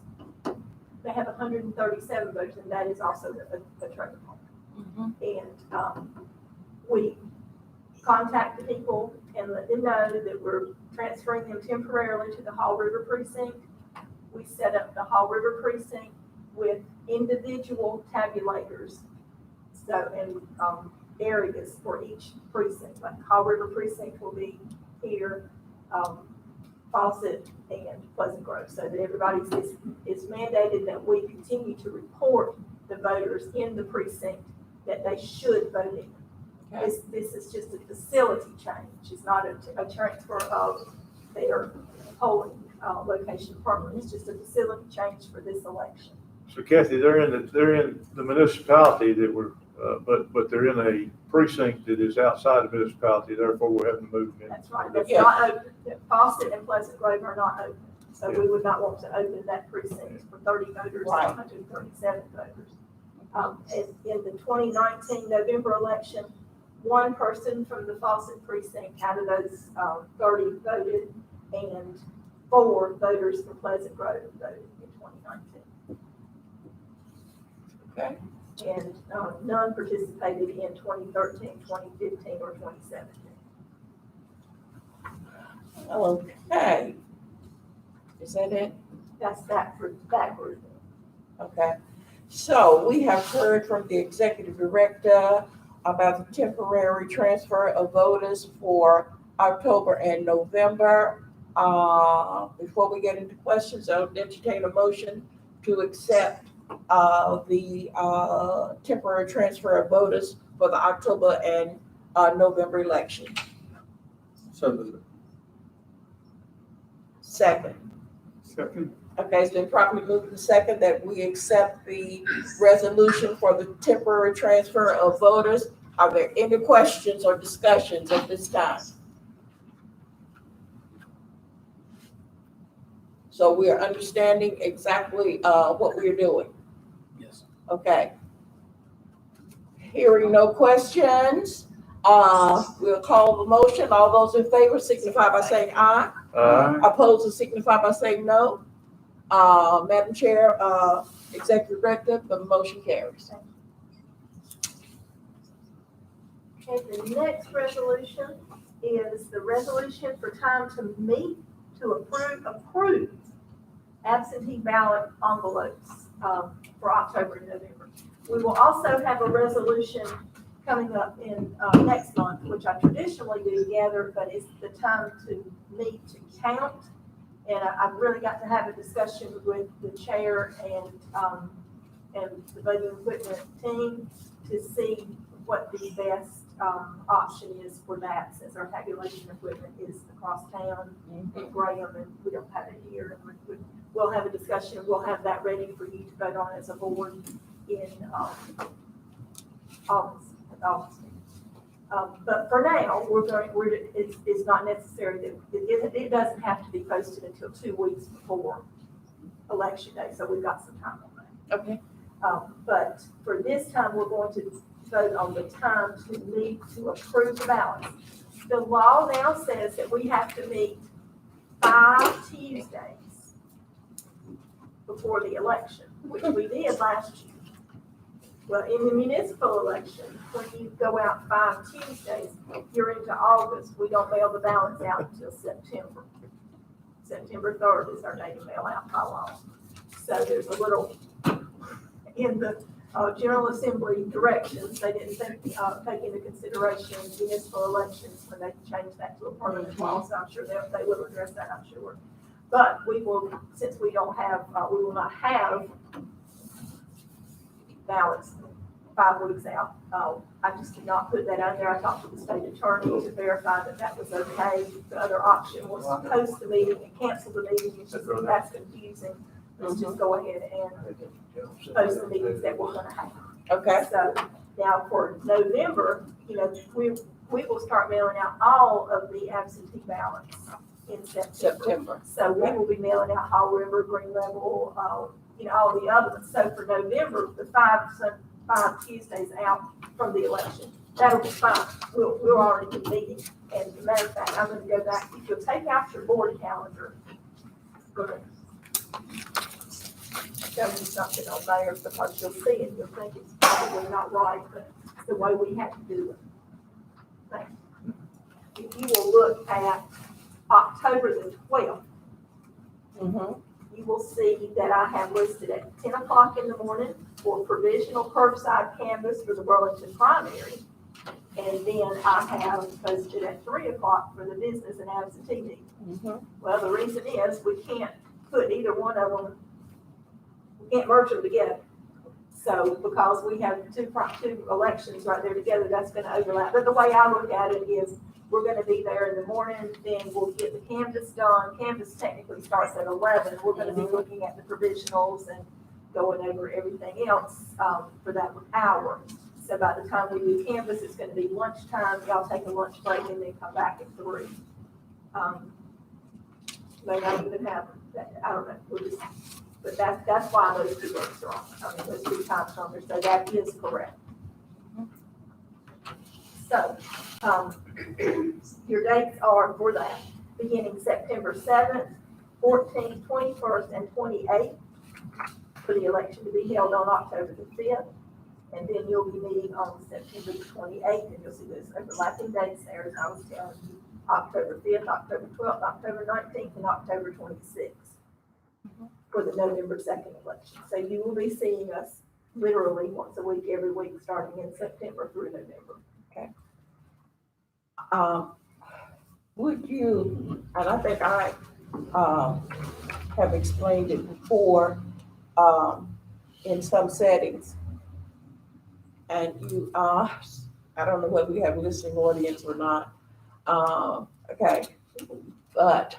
Speaker 1: They have 137 voters, and that is also a trailer park. And we contact the people and let them know that we're transferring them temporarily to the Hall River precinct. We set up the Hall River precinct with individual tabulators, so, and areas for each precinct. Like Hall River precinct will be here, Fawcett and Pleasant Grove, so that everybody's, it's mandated that we continue to report the voters in the precinct that they should vote in.
Speaker 2: Okay.
Speaker 1: This is just a facility change. It's not a transfer of their polling location permanent. It's just a facility change for this election.
Speaker 5: So Kathy, they're in the municipality that we're, but they're in a precinct that is outside the municipality, therefore we're having to move them in.
Speaker 1: That's right. That's
Speaker 2: Yeah.
Speaker 1: not open. Fawcett and Pleasant Grove are not open. So we would not want to open that precinct for 30 voters,
Speaker 2: Right.
Speaker 1: 137 voters. In the 2019 November election, one person from the Fawcett precinct out of those 30 voted, and 4 voters from Pleasant Grove voted in 2019.
Speaker 2: Okay.
Speaker 1: And none participated in 2013, 2015, or 2017.
Speaker 2: Okay. Is that it?
Speaker 1: That's that for that group.
Speaker 2: Okay. So we have heard from the executive director about the temporary transfer of voters for October and November. Before we get into questions, I'll entertain a motion to accept the temporary transfer of voters for the October and November election.
Speaker 3: So moved.
Speaker 2: Second.
Speaker 6: Second,
Speaker 2: Okay, it's been properly moved and second that we accept the resolution for the temporary transfer of voters. Are there any questions or discussions at this time? So we are understanding exactly what we're doing.
Speaker 3: Yes.
Speaker 2: Okay. Hearing no questions, we'll call the motion. All those in favor signify by saying aye. Opposed to signify by saying no. Madam Chair, Executive Director, the motion carries.
Speaker 1: Okay, the next resolution is the resolution for time to meet to approve absentee ballot envelopes for October and November. We will also have a resolution coming up in next month, which I traditionally do together, but it's the time to meet to count. And I've really got to have a discussion with the chair and the voting equipment team to see what the best option is for that, since our tabulation equipment is across town in Graham and we don't have it here. And we'll have a discussion. We'll have that ready for you to vote on as a board in August. But for now, it's not necessary that, it doesn't have to be posted until 2 weeks before election day, so we've got some time on that.
Speaker 2: Okay.
Speaker 1: But for this time, we're going to vote on the time to meet to approve the ballots. The law now says that we have to meet 5 Tuesdays before the election, which we did last year. Well, in the municipal election, when you go out 5 Tuesdays, you're into August. We don't mail the ballots out until September. September 3rd is our day to mail out by law. So there's a little, in the General Assembly directions, they didn't take into consideration municipal elections when they changed that to a permanent law. So I'm sure they will address that, I'm sure. But we will, since we don't have, we will not have ballots 5 weeks out. I just did not put that out there. I talked to the state attorney to verify that that was okay. The other option was to post the meeting and cancel the meeting. It's just, that's confusing. Let's just go ahead and post the meetings that we're gonna have.
Speaker 2: Okay,
Speaker 1: So now for November, we will start mailing out all of the absentee ballots in
Speaker 2: September.
Speaker 1: So we will be mailing out Hall River, Green Level, all the other ones. So for November, the 5 Tuesdays out from the election, that'll be fine. We'll already be meeting. And as a matter of fact, I'm gonna go back, if you'll take out your board calendar, I'm gonna show you something on there, because you'll see it, you'll think it's probably not right, but it's the way we have to do it. Thank you. If you will look at October the 12th,
Speaker 2: Mm-hmm.
Speaker 1: you will see that I have listed at 10 o'clock in the morning for provisional curbside canvas for the Burlington primary. And then I have posted at 3 o'clock for the business and absentee meeting.
Speaker 2: Mm-hmm.
Speaker 1: Well, the reason is we can't put either one of them, we can't merge them together. So because we have two elections right there together, that's gonna overlap. But the way I look at it is, we're gonna be there in the morning, then we'll get the canvas done. Canvas technically starts at 11. We're gonna be looking at the provisionals and going over everything else, for that hour. So by the time we do canvas, it's gonna be lunchtime. Y'all take a lunch break and then come back at 3. May not even have that, I don't know, we'll just, but that's why those 2 dates are on, those 2 times on there, so that is correct. So, your dates are for that, beginning September 7th, 14th, 21st, and 28th, for the election to be held on October the 5th. And then you'll be meeting on September the 28th, and you'll see those overlapping dates there, as I was telling you. October 5th, October 12th, October 19th, and October 26th for the November 2nd election. So you will be seeing us literally once a week, every week, starting in September through November.
Speaker 2: Would you, and I think I, have explained it before, in some settings. And you, I don't know whether we have a listening audience or not. Okay, but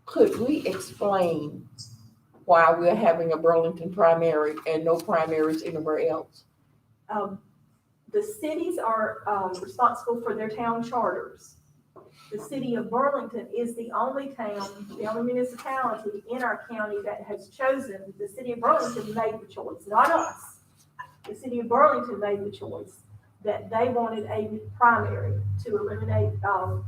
Speaker 2: could we explain why we're having a Burlington primary and no primaries anywhere else?
Speaker 1: The cities are responsible for their town charters. The city of Burlington is the only town, the only municipality in our county that has chosen, the city of Burlington made the choice, not us. The city of Burlington made the choice that they wanted a primary to eliminate the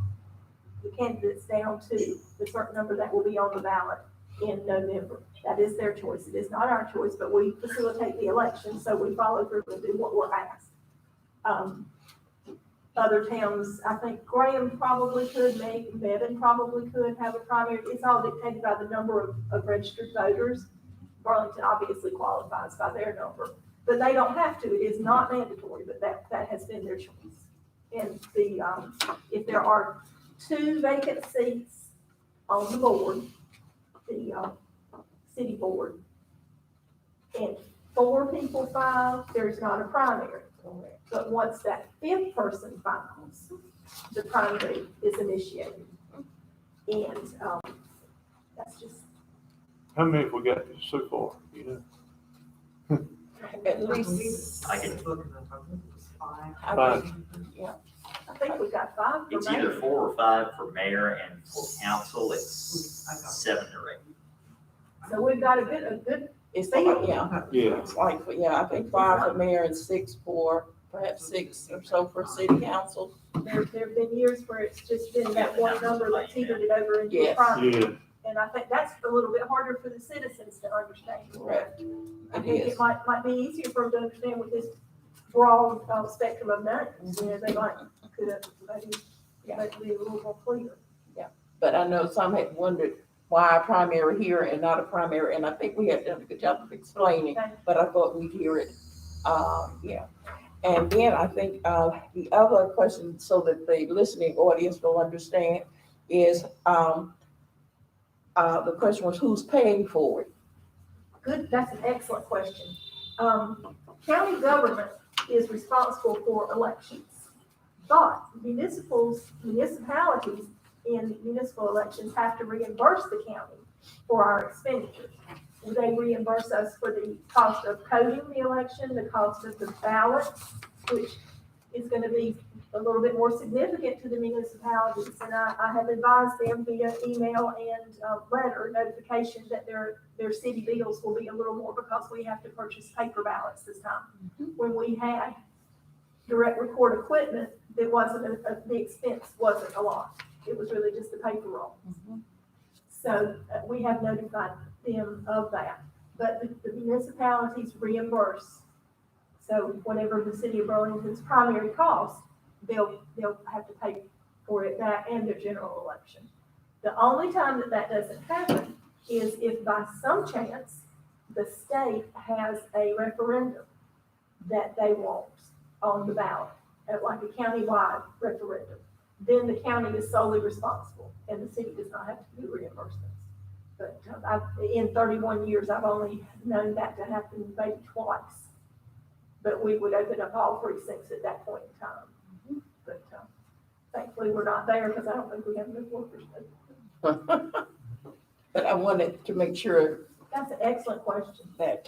Speaker 1: candidates down to the certain number that will be on the ballot in November. That is their choice. It is not our choice, but we facilitate the election, so we follow through and do what we're asked. Other towns, I think Graham probably could, Bevan probably could have a primary. It's all dictated by the number of registered voters. Burlington obviously qualifies by their number, but they don't have to. It is not mandatory, but that has been their choice. And if there are 2 vacant seats on the board, the city board, and 4 people file, there's not a primary. But once that 5th person files, the primary is initiated. And that's just.
Speaker 5: How many have we got so far,
Speaker 2: At least,
Speaker 8: I can,
Speaker 2: I think, yeah.
Speaker 1: I think we got 5 for
Speaker 8: it's either
Speaker 1: mayor.
Speaker 8: 4 or 5 for mayor, and for council, it's 7 or 8.
Speaker 1: So we've got a good,
Speaker 2: It's like, yeah,
Speaker 5: Yeah.
Speaker 2: it's like, yeah, I think 5 for mayor and 6 for, perhaps 6 or so for city council.
Speaker 1: there have been years where it's just been that one number that teetered it over into a
Speaker 2: Yes.
Speaker 1: primary.
Speaker 5: Yeah,
Speaker 1: And I think that's a little bit harder for the citizens to understand.
Speaker 2: Correct.
Speaker 1: I
Speaker 2: It
Speaker 1: think
Speaker 2: is.
Speaker 1: it might be easier for them to understand with this broad spectrum of names. They might, could be a little more clear.
Speaker 2: But I know some had wondered why a primary here and not a primary, and I think we had done a good job of explaining,
Speaker 1: Okay.
Speaker 2: but I thought we'd hear it. Yeah. And then I think, the other question, so that the listening audience will understand, is, the question was, who's paying for it?
Speaker 1: Good, that's an excellent question. County government is responsible for elections, but municipalities in municipal elections have to reimburse the county for our expenditures. They reimburse us for the cost of coding the election, the cost of the ballots, which is gonna be a little bit more significant to the municipalities. And I have advised them via email and letter notification that their city bills will be a little more because we have to purchase paper ballots this time. When we had direct record equipment, it wasn't, the expense wasn't a lot. It was really just the paper roll. So we have notified them of that. But the municipalities reimburse. So whatever the city of Burlington's primary cost, they'll have to pay for it, that and their general election. The only time that doesn't happen is if by some chance the state has a referendum that they want on the ballot, like a countywide referendum. Then the county is solely responsible and the city does not have to do reimbursements. But in 31 years, I've only known that to happen maybe twice. But we would open up all precincts at that point in time. But thankfully, we're not there because I don't think we have enough workers.
Speaker 2: But I wanted to make sure
Speaker 1: That's an excellent question.
Speaker 2: that,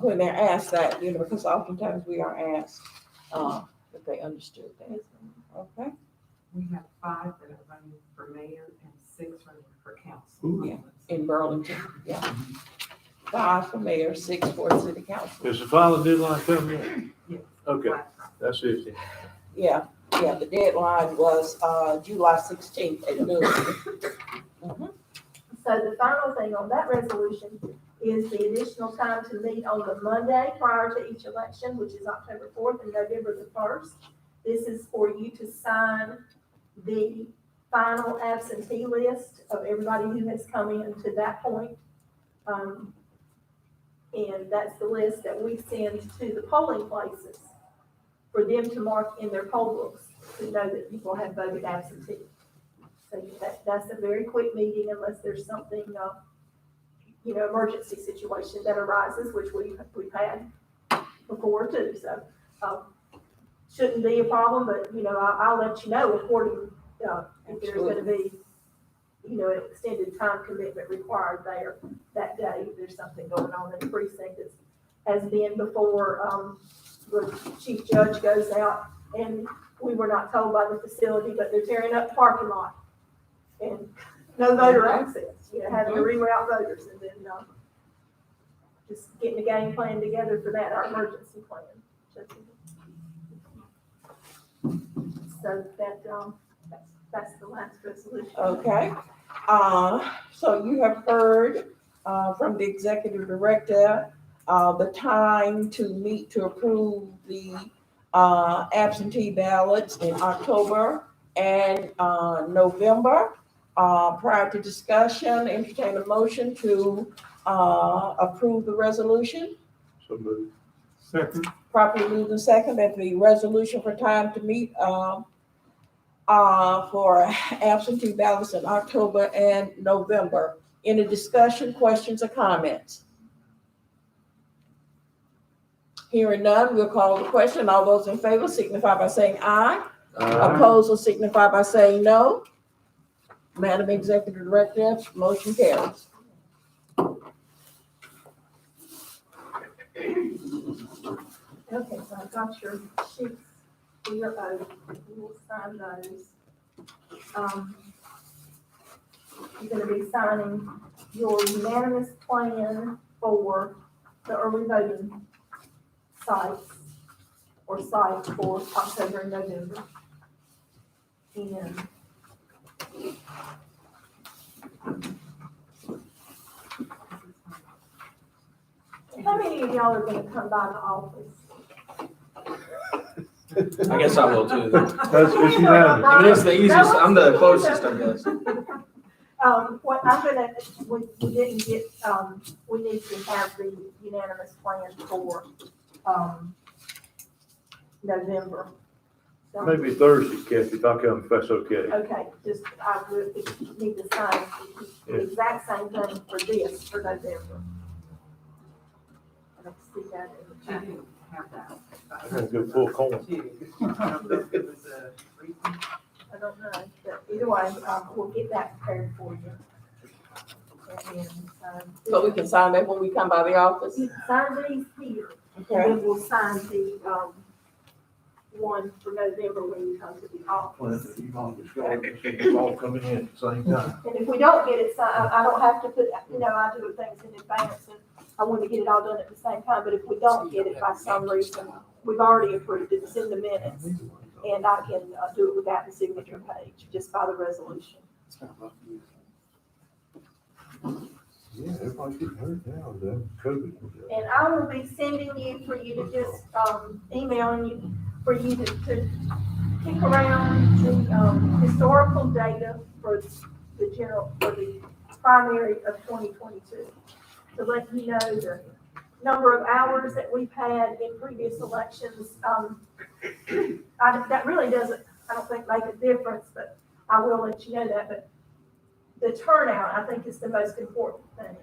Speaker 2: when they're asked that, because oftentimes we are asked, if they understood that. Okay?
Speaker 9: We have 5 that are running for mayor and 6 running for council.
Speaker 2: Yeah. In Burlington, yeah. 5 for mayor, 6 for city council.
Speaker 5: Is the final deadline coming up?
Speaker 9: Yes.
Speaker 5: Okay,
Speaker 9: Last Friday.
Speaker 5: that's it.
Speaker 2: Yeah, the deadline was, July 16th at noon.
Speaker 1: So the final thing on that resolution is the additional time to meet on the Monday prior to each election, which is October 4th and November the 1st. This is for you to sign the final absentee list of everybody who has come in to that point. And that's the list that we send to the polling places for them to mark in their poll books to know that people have voted absentee. So that's a very quick meeting unless there's something, emergency situation that arises, which we've had before too. So, shouldn't be a problem, but, I'll let you know according, if there's gonna be, an extended time commitment required there that day. If there's something going on in the precinct that has been before, the chief judge goes out and we were not told by the facility, but they're tearing up the parking lot and no voter access, having to reroute voters and then, just getting a game plan together for that, our emergency plan. So that's the last resolution.
Speaker 2: Okay, so you have heard, from the executive director, the time to meet to approve the, absentee ballots in October and, November. Prior to discussion, entertain a motion to, approve the resolution.
Speaker 5: So moved.
Speaker 6: Second,
Speaker 2: Properly moved and second that the resolution for time to meet, for absentee ballots in October and November. Any discussion, questions, or comments? Hearing none, we'll call the question. All those in favor signify by saying aye. Opposed will signify by saying no. Madam Executive Director, motion carries.
Speaker 1: Okay, so I've got your sheets for your oath. We'll sign those. You're gonna be signing your unanimous plan for the early voting sites or site for October and November. And how many of y'all are gonna come by the office?
Speaker 3: I guess I will too.
Speaker 5: That's, it's unanimous.
Speaker 3: I mean, it's the easiest, I'm the closest, I guess.
Speaker 1: What I'm gonna, we didn't get, we need to have the unanimous plan for, November. So-
Speaker 5: Maybe Thursday, Kathy, if I come, if that's okay.
Speaker 1: Okay, just, I would need to sign the exact same thing for this, for November. see that.
Speaker 9: I didn't have that.
Speaker 5: I gotta go full coin.
Speaker 9: I don't know if it was a recent.
Speaker 1: I don't know, but either way, we'll get that prepared for you. And then,
Speaker 2: So we can sign that when we come by the office?
Speaker 1: you can sign these here, and
Speaker 2: Okay.
Speaker 1: then we'll sign the, one for November when you come to the office.
Speaker 5: It's all coming in at the same time.
Speaker 1: And if we don't get it signed, I don't have to put, I do things in advance, and I want to get it all done at the same time, but if we don't get it by some reason, we've already approved it, it's in the minutes, and I can, do it without the signature page, just by the resolution.
Speaker 5: Yeah, everybody's getting hurt now, though, COVID.
Speaker 1: And I will be sending you for you to just, emailing you, for you to kick around the, historical data for the general, for the primary of 2022. To let you know the number of hours that we've had in previous elections. That really doesn't, I don't think, make a difference, but I will let you know that. But the turnout, I think, is the most important thing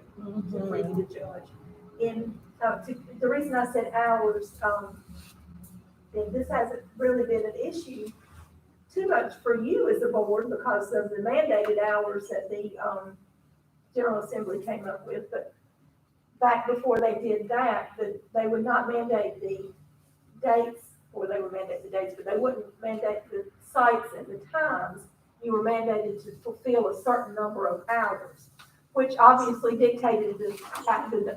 Speaker 1: for you to judge. And the reason I said hours, and this hasn't really been an issue too much for you as a board because of the mandated hours that the General Assembly came up with. But back before they did that, they would not mandate the dates, or they would mandate the dates, but they wouldn't mandate the sites and the times. You were mandated to fulfill a certain number of hours, which obviously dictated the sites and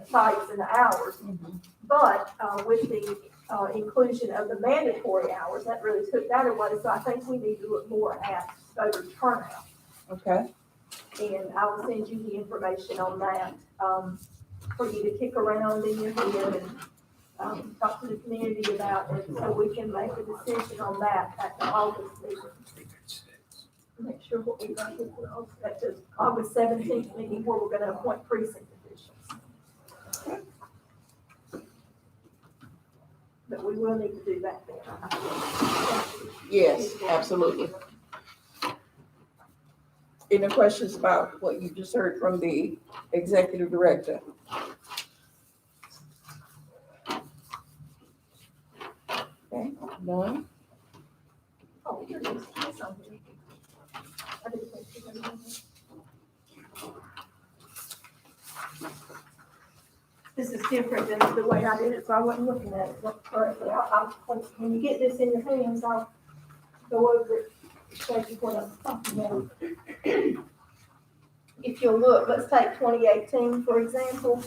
Speaker 1: the hours. But with the inclusion of the mandatory hours, that really took that away. So I think we need to look more at voter turnout.
Speaker 2: Okay.
Speaker 1: And I will send you the information on that, for you to kick around in your head and, talk to the community about it, so we can make a decision on that at the August meeting. Make sure what we got here for at the August 17th meeting where we're gonna appoint precinct officials. But we will need to do that then.
Speaker 2: Yes, absolutely. Any questions about what you just heard from the executive director? Okay, none?
Speaker 1: Oh, here it is. It's on here. I didn't think you had it on there. This is different than the way I did it, so I wasn't looking at it correctly. When you get this in your hands, I'll go over it, show you what I'm talking about. If you'll look, let's take 2018, for example.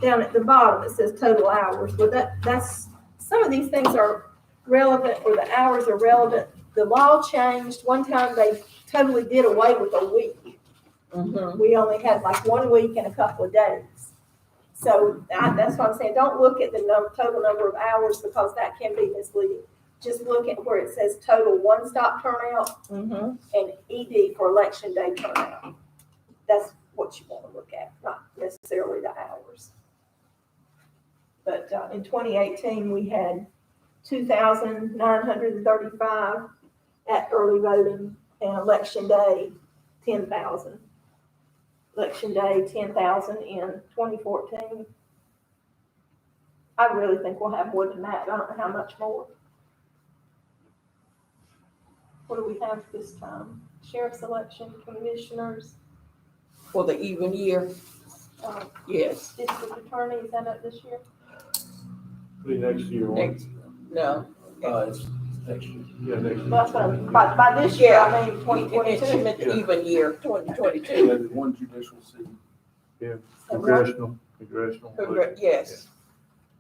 Speaker 1: Down at the bottom, it says total hours. Well, that's, some of these things are relevant, or the hours are relevant. The law changed. One time they totally did away with a week. We only had like 1 week and a couple of days. So that's why I'm saying, don't look at the total number of hours, because that can be misleading. Just look at where it says total one-stop turnout and ED for election day turnout. That's what you want to look at, not necessarily the hours. But in 2018, we had 2,935 at early voting, and election day, 10,000. Election day, 10,000 in 2014. I really think we'll have more than that. I don't know how much more. What do we have this time? Sheriff's election, commissioners,
Speaker 2: For the even year, yes.
Speaker 1: district attorney, is that up this year?
Speaker 5: The next year, one.
Speaker 2: Next, no.
Speaker 3: It's next year.
Speaker 5: Yeah, next year.
Speaker 1: That's what by this year, I mean
Speaker 2: She
Speaker 1: 2022.
Speaker 2: meant the even year, 2022.
Speaker 3: There's one judicial seat.
Speaker 5: Congressional.
Speaker 2: Yes,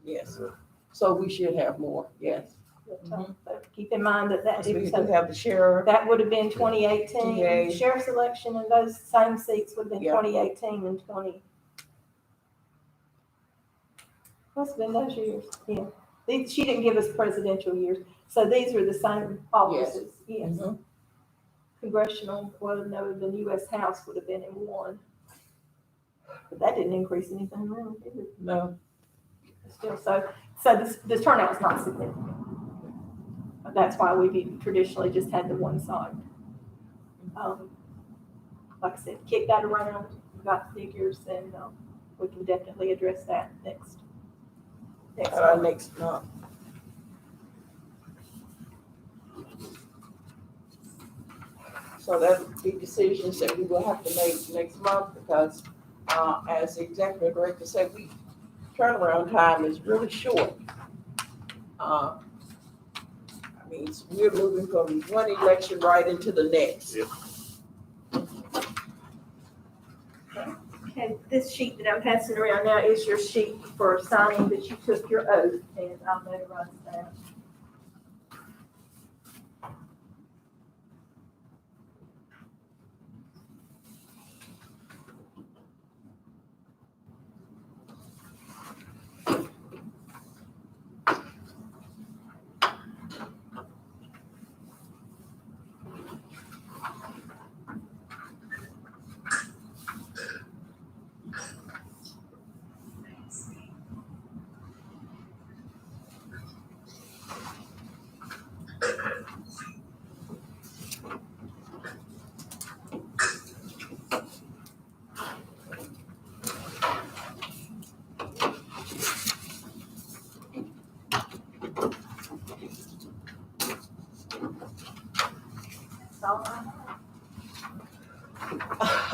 Speaker 2: yes.
Speaker 5: Yeah.
Speaker 2: So we should have more, yes.
Speaker 1: But keep in mind that
Speaker 2: So we do have the sheriff.
Speaker 1: that would have been 2018,
Speaker 2: TA.
Speaker 1: sheriff's election, and those same seats would have been
Speaker 2: Yeah.
Speaker 1: 2018 and 20. Must have been those years, yeah. She didn't give us presidential years, so these are the same offices, yes. Congressional, well, no, the US House would have been in one. But that didn't increase anything really, did it?
Speaker 2: No,
Speaker 1: Still, so the turnout's not significant. That's why we traditionally just had the one side. Like I said, kick that around, got figures, and we can definitely address that next next
Speaker 2: at our
Speaker 1: month.
Speaker 2: next month. So that'll be decisions that we will have to make next month because, as the executive director said, turnaround time is really short. I mean, we're moving from one election right into the next.
Speaker 5: Yep.
Speaker 1: And this sheet that I'm passing around now is your sheet for signing that you took your oath, and I'll notarize that.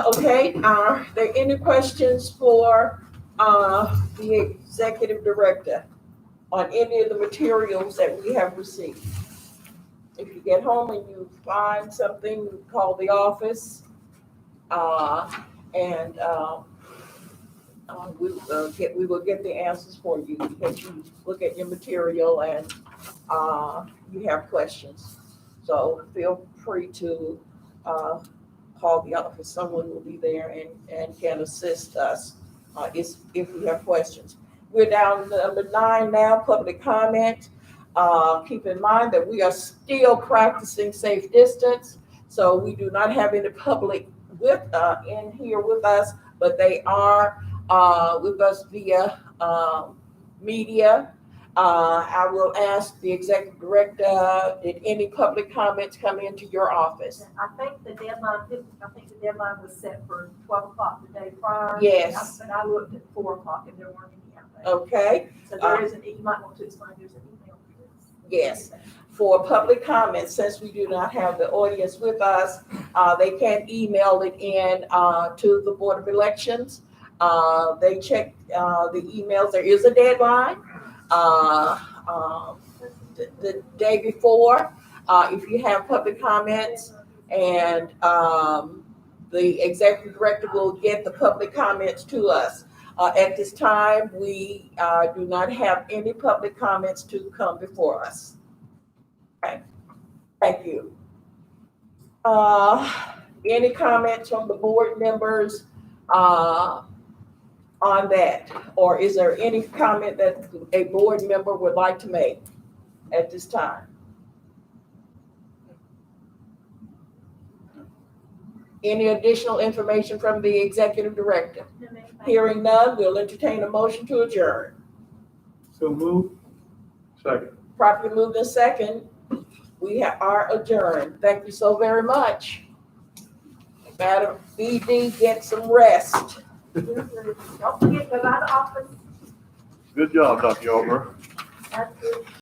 Speaker 2: Okay, are there any questions for, the executive director on any of the materials that we have received? If you get home and you find something, call the office, and we will get the answers for you because you look at your material and, you have questions. So feel free to, call the office. Someone will be there and can assist us, if we have questions. We're down to number 9 now, public comment. Keep in mind that we are still practicing safe distance, so we do not have any public in here with us, but they are with us via media. I will ask the executive director, did any public comments come into your office?
Speaker 1: I think the deadline was set for 12 o'clock the day prior.
Speaker 2: Yes.
Speaker 1: But I looked at 4 o'clock and there weren't any out there.
Speaker 2: Okay,
Speaker 1: So there is you might want to explain, there's an email.
Speaker 2: yes. For public comments, since we do not have the audience with us, they can email it in to the Board of Elections. They check the emails. There is a deadline. The day before, if you have public comments, and the executive director will get the public comments to us. At this time, we do not have any public comments to come before us. Okay, thank you. Any comments from the board members on that? Or is there any comment that a board member would like to make at this time? Any additional information from the executive director? Hearing none, we'll entertain a motion to adjourn.
Speaker 6: So move.
Speaker 5: Second.
Speaker 2: Properly moved and second, we are adjourned. Thank you so very much. Madam BD, get some rest.
Speaker 1: Don't forget, go by the office.
Speaker 5: Good job, Dr. Yarborough.
Speaker 1: That's it.